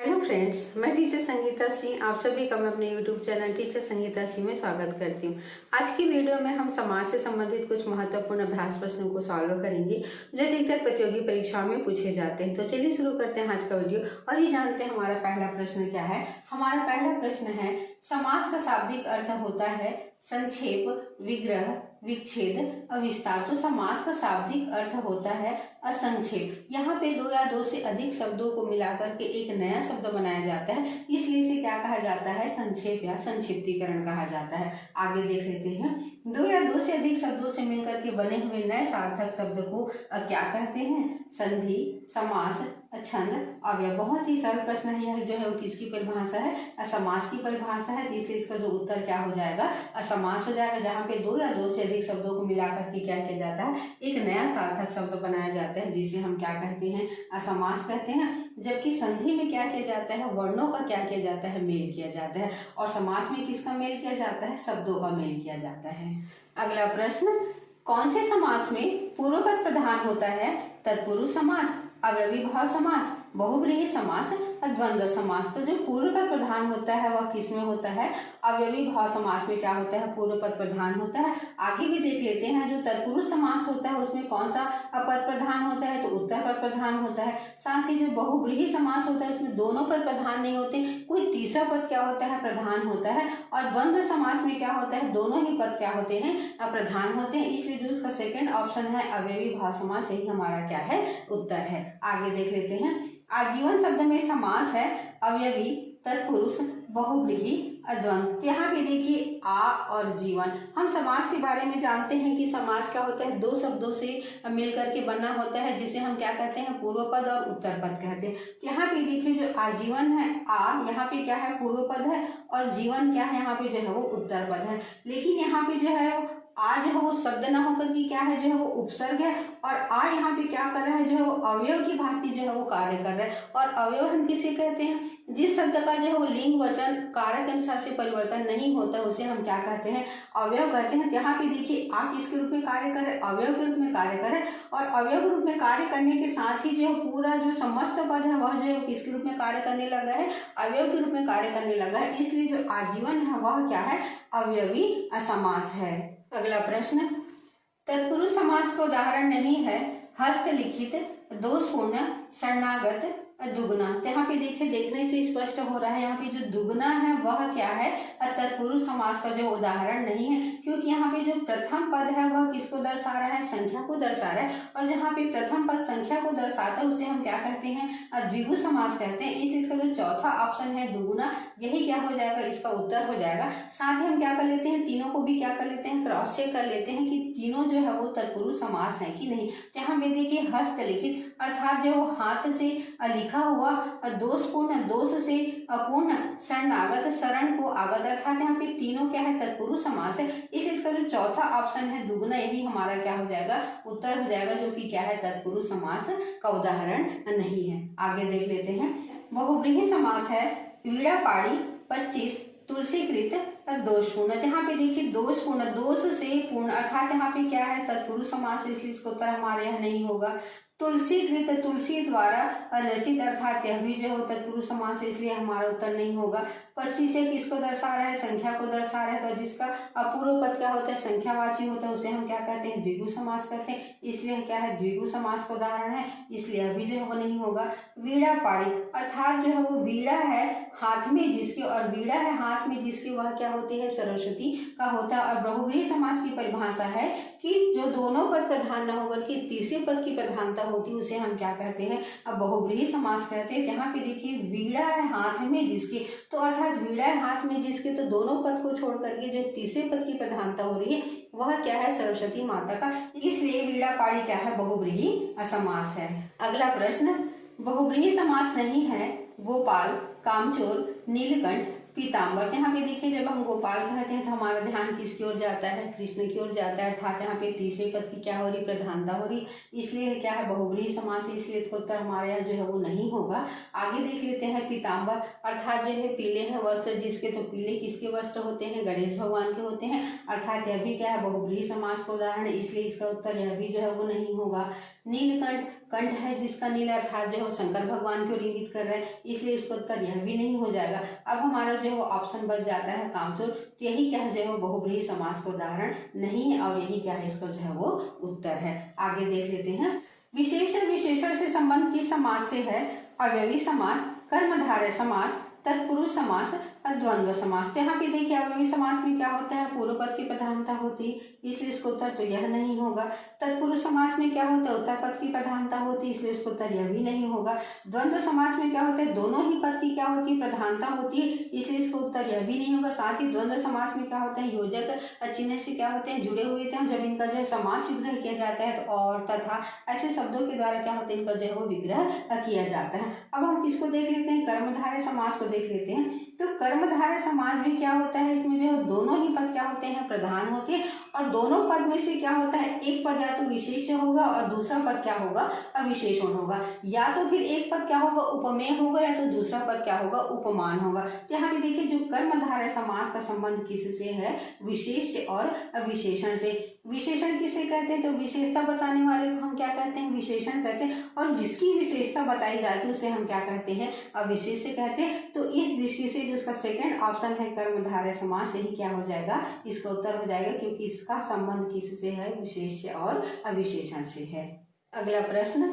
Hello friends, मैं teacher Sangeeta Singh आप सभी का मैं अपने YouTube channel teacher Sangeeta Singh में स्वागत करती हूँ। आज की वीडियो में हम समाज से संबंधित कुछ महत्वपूर्ण अभ्यास प्रश्नों को सॉल्व करेंगे जो अधिकतर प्रतियोगी परीक्षाओं में पूछे जाते हैं। तो चलिए शुरू करते हैं आज का वीडियो और ये जानते हैं हमारा पहला प्रश्न क्या है। हमारा पहला प्रश्न है, समास का शाब्दिक अर्थ होता है संक्षेप, विग्रह, विच्छेद, अविस्तार। तो समास का शाब्दिक अर्थ होता है असंक्षेप। यहाँ पे दो या दो से अधिक शब्दों को मिलाकर के एक नया शब्द बनाया जाता है, इसलिए इसे क्या कहा जाता है, संक्षेप या संक्षिप्तीकरण कहा जाता है। आगे देख लेते हैं, दो या दो से अधिक शब्दों से मिलकर के बने हुए नए सार्थक शब्द को क्या कहते हैं, संधि, समास, छंद, अवयव। बहुत ही सरल प्रश्न है यह, जो है वो किसकी परिभाषा है, असमास की परिभाषा है। तो इसलिए इसका जो उत्तर क्या हो जाएगा, असमास हो जाएगा, जहाँ पे दो या दो से अधिक शब्दों को मिलाकर के क्या किया जाता है, एक नया सार्थक शब्द बनाया जाता है, जिसे हम क्या कहते हैं, असमास कहते हैं। जबकि संधि में क्या किया जाता है, वर्णों का क्या किया जाता है, मेल किया जाता है। और समास में किसका मेल किया जाता है, शब्दों का मेल किया जाता है। अगला प्रश्न, कौन से समास में पूर्व पद प्रधान होता है, तत्पुरुष समास, अव्ययी भाव समास, बहुव्रीहि समास, द्वंद्व समास। तो जो पूर्व पद प्रधान होता है वह किस में होता है, अव्ययी भाव समास में क्या होता है, पूर्व पद प्रधान होता है। आगे भी देख लेते हैं, जो तत्पुरुष समास होता है उसमें कौन सा पद प्रधान होता है, तो उत्तर पद प्रधान होता है। साथ ही जो बहुव्रीहि समास होता है उसमें दोनों पद प्रधान नहीं होते, कोई तीसरा पद क्या होता है, प्रधान होता है। और द्वंद्व समास में क्या होता है, दोनों ही पद क्या होते हैं, प्रधान होते हैं। इसलिए जो इसका सेकंड ऑप्शन है अव्ययी भाव समास, यही हमारा क्या है, उत्तर है। आगे देख लेते हैं, आजीवन शब्द में समास है अव्ययी, तत्पुरुष, बहुव्रीहि, द्वंद्व। तो यहाँ पे देखिए आ और जीवन। हम समास के बारे में जानते हैं कि समास क्या होता है, दो शब्दों से मिलकर के बनना होता है, जिसे हम क्या कहते हैं, पूर्व पद और उत्तर पद कहते हैं। यहाँ पे देखिए जो आजीवन है, आ यहाँ पे क्या है, पूर्व पद है, और जीवन क्या है, यहाँ पे जो है वो उत्तर पद है। लेकिन यहाँ पे जो है आ जो है वो शब्द न होकर के क्या है, जो है वो उपसर्ग है। और आ यहाँ पे क्या कर रहा है, जो है वो अवयव की भांति जो है वो कार्य कर रहा है। और अवयव हम किसे कहते हैं, जिस शब्द का जो है वो लिंग वचन कारक के अनुसार से परिवर्तन नहीं होता, उसे हम क्या कहते हैं, अवयव कहते हैं। यहाँ पे देखिए आ किसके रूप में कार्य करे, अवयव के रूप में कार्य करे। और अवयव के रूप में कार्य करने के साथ ही जो है पूरा जो समस्त पद है वह जो है किसके रूप में कार्य करने लगा है, अवयव के रूप में कार्य करने लगा है। इसलिए जो आजीवन है वह क्या है, अवयवी समास है। अगला प्रश्न, तत्पुरुष समास का उदाहरण नहीं है हस्तलिखित, दोषपूर्ण, शरणागत, दुगना। तो यहाँ पे देखिए, देखने से स्पष्ट हो रहा है यहाँ पे जो दुगना है वह क्या है, तत्पुरुष समास का जो उदाहरण नहीं है, क्योंकि यहाँ पे जो प्रथम पद है वह किसको दर्शा रहा है, संख्या को दर्शा रहा है। और जहाँ पे प्रथम पद संख्या को दर्शाता है उसे हम क्या कहते हैं, द्विगु समास कहते हैं। इसका जो चौथा ऑप्शन है दुगुना, यही क्या हो जाएगा, इसका उत्तर हो जाएगा। साथ ही हम क्या कर लेते हैं, तीनों को भी क्या कर लेते हैं, क्रॉस चेक कर लेते हैं कि तीनों जो है वो तत्पुरुष समास है कि नहीं। तो यहाँ पे देखिए हस्तलिखित अर्थात जो हाथ से लिखा हुआ, दोषपूर्ण दोष से अपूर्ण, शरणागत शरण को आगत, अर्थात यहाँ पे तीनों क्या है, तत्पुरुष समास है। इसलिए इसका जो चौथा ऑप्शन है दुगुना, यही हमारा क्या हो जाएगा, उत्तर हो जाएगा, जो कि क्या है, तत्पुरुष समास का उदाहरण नहीं है। आगे देख लेते हैं, बहुव्रीहि समास है वीणापाणी, 25, तुलसीकृत, दोषपूर्ण। यहाँ पे देखिए दोषपूर्ण, दोष से पूर्ण, अर्थात यहाँ पे क्या है, तत्पुरुष समास, इसलिए इसका उत्तर हमारे यहाँ नहीं होगा। तुलसीकृत, तुलसी द्वारा रचित, अर्थात यह भी जो है तत्पुरुष समास है, इसलिए हमारा उत्तर नहीं होगा। 25 से किसको दर्शा रहा है, संख्या को दर्शा रहा है। तो जिसका पूर्व पद क्या होता है, संख्यावाची होता है, उसे हम क्या कहते हैं, द्विगु समास कहते हैं। इसलिए क्या है, द्विगु समास का उदाहरण है, इसलिए अभी जो है वो नहीं होगा। वीणापाणी अर्थात जो है वो वीणा है हाथ में जिसके, और वीणा है हाथ में जिसकी, वह क्या होती है, सरस्वती का होता है। और बहुव्रीहि समास की परिभाषा है कि जो दोनों पद प्रधान न होकर के तीसरे पद की प्रधानता होती है, उसे हम क्या कहते हैं, अब बहुव्रीहि समास कहते हैं। यहाँ पे देखिए वीणा है हाथ में जिसके, तो अर्थात वीणा है हाथ में जिसके, तो दोनों पद को छोड़ करके जो तीसरे पद की प्रधानता हो रही है वह क्या है, सरस्वती माता का। इसलिए वीणापाणी क्या है, बहुव्रीहि समास है। अगला प्रश्न, बहुव्रीहि समास नहीं है गोपाल, कामचोर, नीलकंठ, पीताम्बर। यहाँ पे देखिए जब हम गोपाल कहते हैं तो हमारा ध्यान किसकी ओर जाता है, कृष्ण की ओर जाता है, अर्थात यहाँ पे तीसरे पद की क्या हो रही, प्रधानता हो रही, इसलिए क्या है, बहुव्रीहि समास है, इसलिए उत्तर हमारे यहाँ जो है वो नहीं होगा। आगे देख लेते हैं, पीताम्बर अर्थात जो है पीले हैं वस्त्र जिसके, तो पीले किसके वस्त्र होते हैं, गणेश भगवान के होते हैं, अर्थात यह भी क्या है, बहुव्रीहि समास का उदाहरण है, इसलिए इसका उत्तर यह भी जो है वो नहीं होगा। नीलकंठ कंठ है जिसका नील अर्थात जो है शंकर भगवान की ओर इंगित कर रहा है, इसलिए इसका उत्तर यह भी नहीं हो जाएगा। अब हमारा जो है वो ऑप्शन बच जाता है कामचोर। तो यही क्या है जो है वो बहुब्रीहि समास का उदाहरण नहीं है और यही क्या है इसका जो है वो उत्तर है। आगे देख लेते हैं। विशेषण विशेषण से संबंध किस समास से है? अव्ययी समास, कर्मधारय समास, तत्पुरुष समास और द्वंद्व समास। तो यहाँ पे देखिए अव्ययी समास में क्या होता है, पूर्व पद की प्रधानता होती है, इसलिए इसका उत्तर तो यह नहीं होगा। तत्पुरुष समास में क्या होता है, उत्तर पद की प्रधानता होती है, इसलिए इसका उत्तर यह भी नहीं होगा। द्वंद्व समास में क्या होता है, दोनों ही पद की क्या होती है, प्रधानता होती है, इसलिए इसका उत्तर यह भी नहीं होगा। साथ ही द्वंद्व समास में क्या होता है, योजक चिन्ह से क्या होते हैं, जुड़े हुए थे, जब इनका जो है समास विग्रह किया जाता है तो और तथा ऐसे शब्दों के द्वारा क्या होता है, इनका जो है वो विग्रह किया जाता है। अब हम किसको देख लेते हैं, कर्मधारय समास को देख लेते हैं। तो कर्मधारय समास भी क्या होता है, इसमें जो है दोनों ही पद क्या होते हैं, प्रधान होते हैं, और दोनों पद में से क्या होता है, एक पद या तो विशेष्य होगा और दूसरा पद क्या होगा, अविशेषण होगा, या तो फिर एक पद क्या होगा, उपमेय होगा, या तो दूसरा पद क्या होगा, उपमान होगा। तो यहाँ पे देखिए जो कर्मधारय समास का संबंध किससे है, विशेष्य और अविशेषण से। विशेषण किसे कहते हैं, तो विशेषता बताने वाले को हम क्या कहते हैं, विशेषण कहते हैं, और जिसकी विशेषता बताई जाती है उसे हम क्या कहते हैं, अविशेष्य कहते हैं। तो इस दृष्टि से जो इसका सेकंड ऑप्शन है कर्मधारय समास, यही क्या हो जाएगा, इसका उत्तर हो जाएगा, क्योंकि इसका संबंध किससे है, विशेष्य और अविशेषण से है। अगला प्रश्न,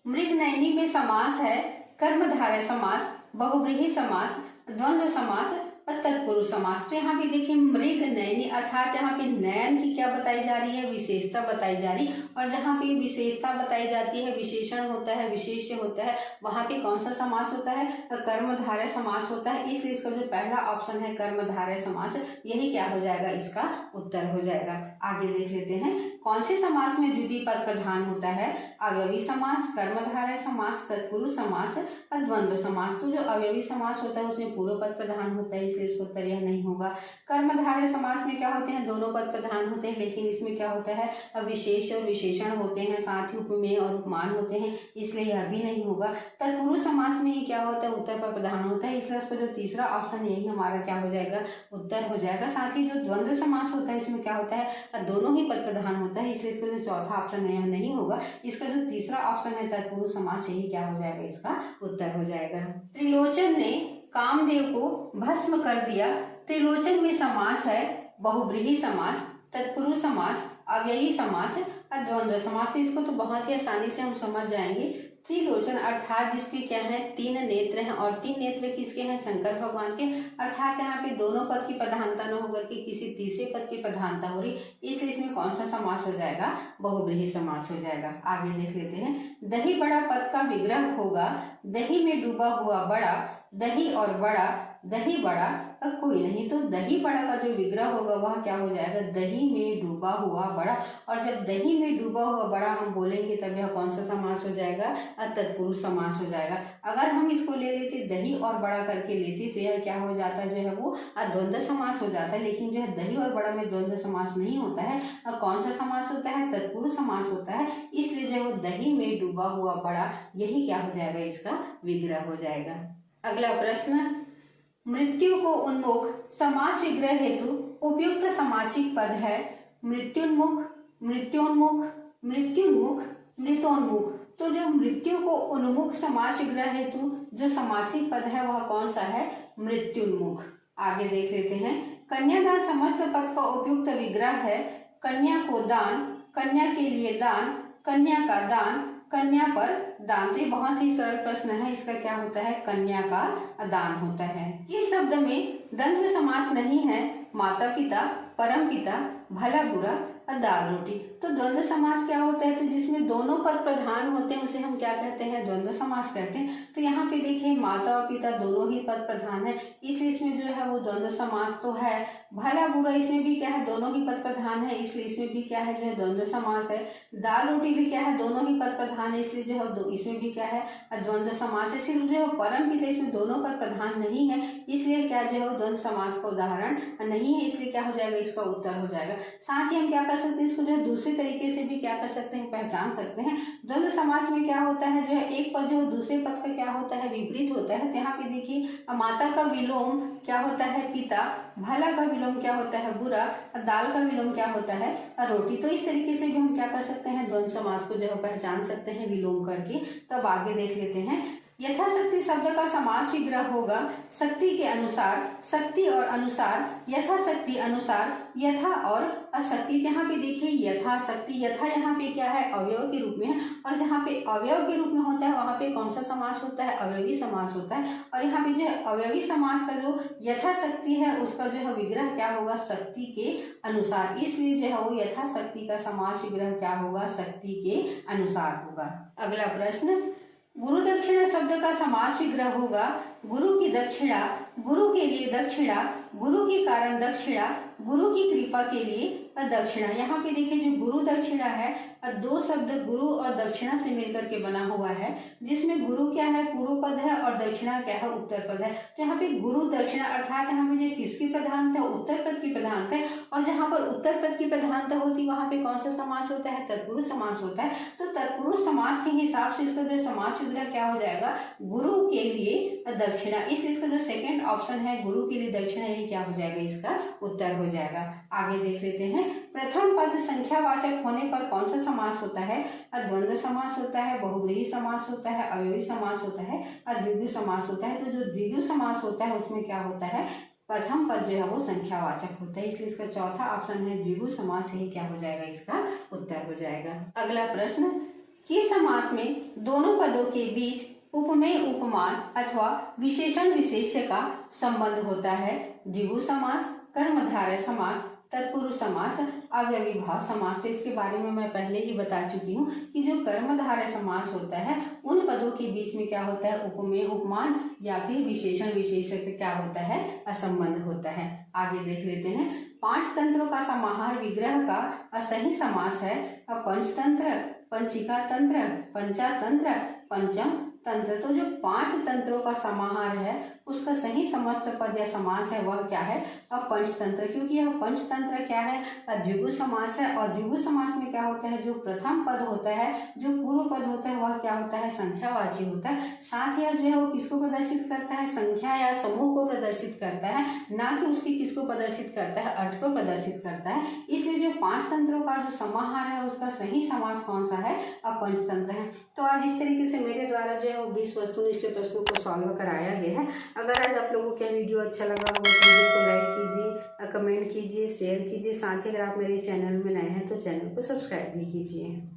मृगनयनी में समास है कर्मधारय समास, बहुव्रीहि समास, द्वंद्व समास और तत्पुरुष समास। तो यहाँ पे देखिए मृग नयनी अर्थात यहाँ पे नयन की क्या बताई जा रही है, विशेषता बताई जा रही, और जहाँ पे विशेषता बताई जाती है, विशेषण होता है, विशेष्य होता है, वहाँ पे कौन सा समास होता है, कर्मधारय समास होता है, इसलिए इसका जो पहला ऑप्शन है कर्मधारय समास, यही क्या हो जाएगा, इसका उत्तर हो जाएगा। आगे देख लेते हैं, कौन से समास में द्वितीय पद प्रधान होता है, अव्ययी समास, कर्मधारय समास, तत्पुरुष समास और द्वंद्व समास। तो जो अव्ययी समास होता है उसमें पूर्व पद प्रधान होता है, इसलिए इसका उत्तर यह नहीं होगा। कर्मधारय समास में क्या होते हैं, दोनों पद प्रधान होते हैं, लेकिन इसमें क्या होता है, विशेष और विशेषण होते हैं, साथ ही उपमेय और उपमान होते हैं, इसलिए यह भी नहीं होगा। तत्पुरुष समास में ही क्या होता है, उत्तर पद प्रधान होता है, इसलिए इसका जो तीसरा ऑप्शन यही हमारा क्या हो जाएगा, उत्तर हो जाएगा। साथ ही जो द्वंद्व समास होता है इसमें क्या होता है, दोनों ही पद प्रधान होता है, इसलिए इसका जो चौथा ऑप्शन है यह नहीं होगा। इसका जो तीसरा ऑप्शन है तत्पुरुष समास, यही क्या हो जाएगा, इसका उत्तर हो जाएगा। त्रिलोचन ने कामदेव को भस्म कर दिया। त्रिलोचन में समास है बहुव्रीहि समास, तत्पुरुष समास, अव्ययी समास और द्वंद्व समास। तो इसको तो बहुत ही आसानी से हम समझ जाएंगे। त्रिलोचन अर्थात जिसके क्या है, तीन नेत्र हैं, और तीन नेत्र किसके हैं, शंकर भगवान के, अर्थात यहाँ पे दोनों पद की प्रधानता न होकर के किसी तीसरे पद की प्रधानता हो रही, इसलिए इसमें कौन सा समास हो जाएगा, बहुव्रीहि समास हो जाएगा। आगे देख लेते हैं, दही बड़ा पद का विग्रह होगा, दही में डूबा हुआ बड़ा, दही और बड़ा, दही बड़ा और कोई नहीं। तो दही बड़ा का जो विग्रह होगा वह क्या हो जाएगा, दही में डूबा हुआ बड़ा, और जब दही में डूबा हुआ बड़ा हम बोलेंगे तब यह कौन सा समास हो जाएगा, तत्पुरुष समास हो जाएगा। अगर हम इसको ले लेते दही और बड़ा करके लेते तो यह क्या हो जाता है, जो है वो द्वंद्व समास हो जाता है, लेकिन जो है दही और बड़ा में द्वंद्व समास नहीं होता है, कौन सा समास होता है, तत्पुरुष समास होता है, इसलिए जो है वो दही में डूबा हुआ बड़ा, यही क्या हो जाएगा, इसका विग्रह हो जाएगा। अगला प्रश्न, मृत्यु को उन्मुख समास विग्रह हेतु उपयुक्त समासिक पद है मृत्युन्मुख, मृत्योन्मुख, मृत्युन्मुख, मृतोन्मुख। तो जो मृत्यु को उन्मुख समास विग्रह हेतु जो समासिक पद है वह कौन सा है, मृत्युन्मुख। आगे देख लेते हैं, कन्यादान समस्त पद का उपयुक्त विग्रह है कन्या को दान, कन्या के लिए दान, कन्या का दान, कन्या पर दान। तो ये बहुत ही सरल प्रश्न है, इसका क्या होता है, कन्या का दान होता है। इस शब्द में द्वंद्व समास नहीं है, माता पिता, परम पिता, भला बुरा और दाल रोटी। तो द्वंद्व समास क्या होता है, तो जिसमें दोनों पद प्रधान होते हैं उसे हम क्या कहते हैं, द्वंद्व समास कहते हैं। तो यहाँ पे देखिए माता और पिता दोनों ही पद प्रधान है, इसलिए इसमें जो है वो द्वंद्व समास तो है। भला बुरा इसमें भी क्या है, दोनों ही पद प्रधान है, इसलिए इसमें भी क्या है, जो है द्वंद्व समास है। दाल रोटी भी क्या है, दोनों ही पद प्रधान है, इसलिए जो है इसमें भी क्या है, द्वंद्व समास है। सिर्फ जो है परम पिता इसमें दोनों पद प्रधान नहीं है, इसलिए क्या जो है द्वंद्व समास का उदाहरण नहीं है, इसलिए क्या हो जाएगा, इसका उत्तर हो जाएगा। साथ ही हम क्या कर सकते हैं, इसको जो है दूसरे तरीके से भी क्या कर सकते हैं, पहचान सकते हैं। द्वंद्व समास में क्या होता है, जो है एक पद जो दूसरे पद का क्या होता है, विपरीत होता है। तो यहाँ पे देखिए माता का विलोम क्या होता है पिता, भला का विलोम क्या होता है बुरा, और दाल का विलोम क्या होता है रोटी। तो इस तरीके से भी हम क्या कर सकते हैं, द्वंद्व समास को जो है पहचान सकते हैं विलोम करके। तो अब आगे देख लेते हैं। यथाशक्ति शब्द का समास विग्रह होगा शक्ति के अनुसार, शक्ति और अनुसार, यथाशक्ति अनुसार, यथा और अशक्ति। यहाँ पे देखिए यथाशक्ति, यथा यहाँ पे क्या है अवयव के रूप में है, और जहाँ पे अवयव के रूप में होता है वहाँ पे कौन सा समास होता है, अवयवी समास होता है। और यहाँ पे जो है अवयवी समास का जो यथाशक्ति है उसका जो है विग्रह क्या होगा, शक्ति के अनुसार। इसलिए जो है वो यथाशक्ति का समास विग्रह क्या होगा, शक्ति के अनुसार होगा। अगला प्रश्न, गुरु दक्षिणा शब्द का समास विग्रह होगा गुरु की दक्षिणा, गुरु के लिए दक्षिणा, गुरु के कारण दक्षिणा, गुरु की कृपा के लिए दक्षिणा। यहाँ पे देखिए जो गुरु दक्षिणा है दो शब्द गुरु और दक्षिणा से मिलकर के बना हुआ है, जिसमें गुरु क्या है पूर्व पद है और दक्षिणा क्या है उत्तर पद है। तो यहाँ पे गुरु दक्षिणा अर्थात यहाँ पे जो किसकी प्रधानता है, उत्तर पद की प्रधानता है। और जहाँ पर उत्तर पद की प्रधानता होती है वहाँ पे कौन सा समास होता है, तत्पुरुष समास होता है। तो तत्पुरुष समास के हिसाब से इसका जो समास विग्रह क्या हो जाएगा, गुरु के लिए दक्षिणा। इसलिए इसका जो सेकंड ऑप्शन है गुरु के लिए दक्षिणा, ये क्या हो जाएगा, इसका उत्तर हो जाएगा। आगे देख लेते हैं। प्रथम पद संख्यावाचक होने पर कौन सा समास होता है, द्वंद्व समास होता है, बहुव्रीहि समास होता है, अवयवी समास होता है, द्विगु समास होता है। तो जो द्विगु समास होता है उसमें क्या होता है, प्रथम पद जो है वो संख्यावाचक होता है। इसलिए इसका चौथा ऑप्शन है द्विगु समास, ही क्या हो जाएगा, इसका उत्तर हो जाएगा। अगला प्रश्न, किस समास में दोनों पदों के बीच उपमेय उपमान अथवा विशेषण विशेष्य का संबंध होता है? द्विगु समास, कर्मधारय समास, तत्पुरुष समास, अव्ययी भाव समास। तो इसके बारे में मैं पहले ही बता चुकी हूँ कि जो कर्मधारय समास होता है उन पदों के बीच में क्या होता है, उपमेय उपमान या फिर विशेषण विशेष्य का क्या होता है, असंबंध होता है। आगे देख लेते हैं। 5 तंत्रों का समाहार विग्रह का असही समास है पंचतंत्र, पंचिका तंत्र, पंचातंत्र, पंचम तंत्र। तो जो 5 तंत्रों का समाहार है उसका सही समस्त पद या समास है वह क्या है, पंचतंत्र। क्योंकि यह पंचतंत्र क्या है, द्विगु समास है। और द्विगु समास में क्या होता है, जो प्रथम पद होता है, जो पूर्व पद होता है वह क्या होता है, संख्यावाची होता है। साथ ही जो है वो किसको प्रदर्शित करता है, संख्या या समूह को प्रदर्शित करता है, ना कि उसकी किसको प्रदर्शित करता है, अर्थ को प्रदर्शित करता है। इसलिए जो 5 तंत्रों का जो समाहार है उसका सही समास कौन सा है, पंचतंत्र है। तो आज इस तरीके से मेरे द्वारा जो है वो 20 वस्तुनिष्ठ प्रश्नों को सॉल्व कराया गया है। अगर आज आप लोगों को यह वीडियो अच्छा लगा हो तो वीडियो को लाइक कीजिए, कमेंट कीजिए, शेयर कीजिए। साथ ही अगर आप मेरे चैनल में नए हैं तो चैनल को सब्सक्राइब भी कीजिए।